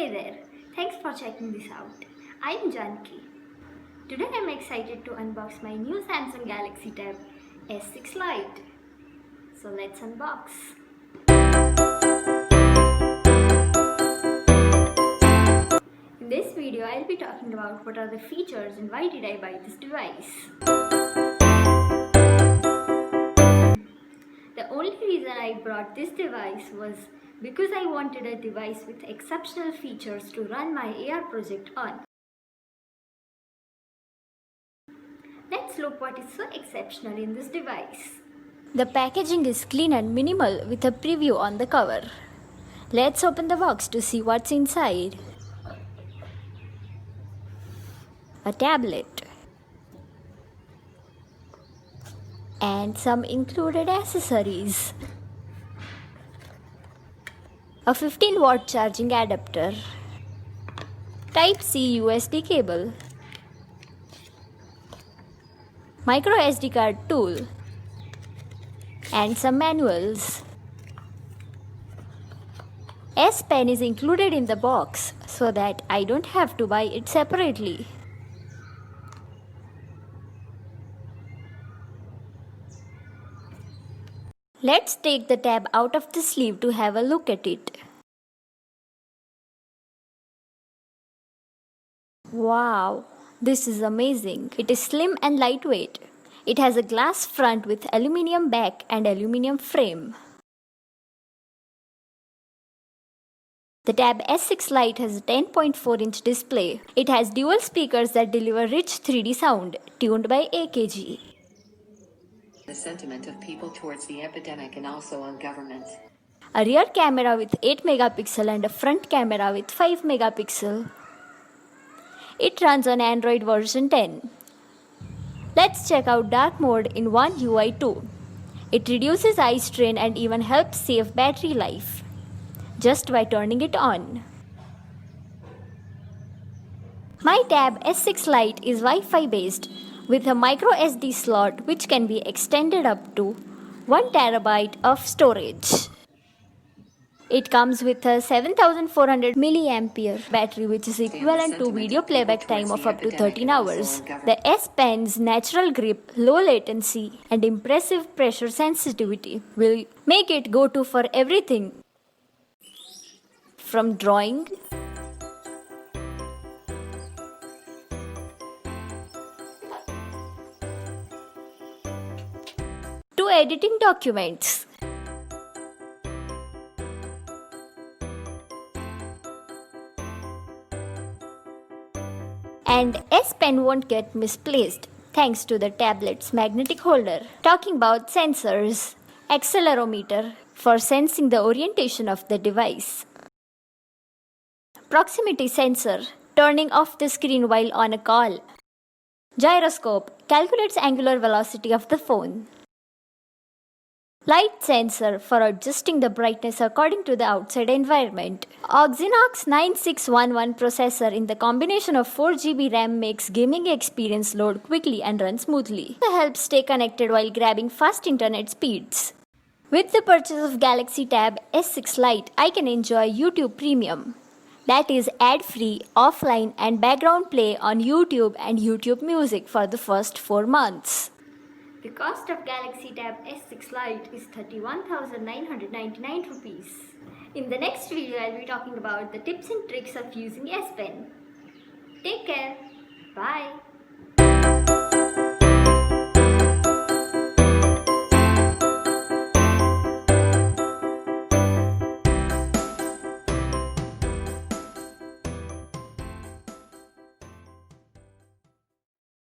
Hey there, thanks for checking this out. I'm Janki. Today I'm excited to unbox my new Samsung Galaxy Tab S6 Lite. So let's unbox. In this video I'll be talking about what are the features and why did I buy this device. The only reason I brought this device was because I wanted a device with exceptional features to run my AR project on. Let's look what is so exceptional in this device. The packaging is clean and minimal with a preview on the cover. Let's open the box to see what's inside. A tablet and some included accessories. A 15-watt charging adapter, Type-C USB cable, micro SD card tool, and some manuals. S Pen is included in the box so that I don't have to buy it separately. Let's take the tab out of the sleeve to have a look at it. Wow, this is amazing. It is slim and lightweight. It has a glass front with aluminium back and aluminium frame. The Tab S6 Lite has a 10.4-inch display. It has dual speakers that deliver rich 3D sound, tuned by AKG. The sentiment of people towards the epidemic and also on governments. A rear camera with 8 megapixel and a front camera with 5 megapixel. It runs on Android version 10. Let's check out dark mode in One UI 2. It reduces eye strain and even helps save battery life just by turning it on. My Tab S6 Lite is Wi-Fi based with a micro SD slot which can be extended up to 1 TB of storage. It comes with a 7400 mAh battery which is equivalent to video playback time of up to 13 hours. The S Pen's natural grip, low latency and impressive pressure sensitivity will make it go-to for everything from drawing to editing documents. And S Pen won't get misplaced thanks to the tablet's magnetic holder. Talking about sensors, accelerometer for sensing the orientation of the device. Proximity sensor, turning off the screen while on a call. Gyroscope, calculates angular velocity of the phone. Light sensor for adjusting the brightness according to the outside environment. Exynos 9611 processor in the combination of 4 GB RAM makes gaming experience load quickly and run smoothly. It helps stay connected while grabbing fast internet speeds. With the purchase of Galaxy Tab S6 Lite, I can enjoy YouTube Premium. That is ad-free, offline and background play on YouTube and YouTube Music for the first 4 months. The cost of Galaxy Tab S6 Lite is 31,999 rupees. In the next video, I'll be talking about the tips and tricks of using S Pen. Take care. Bye.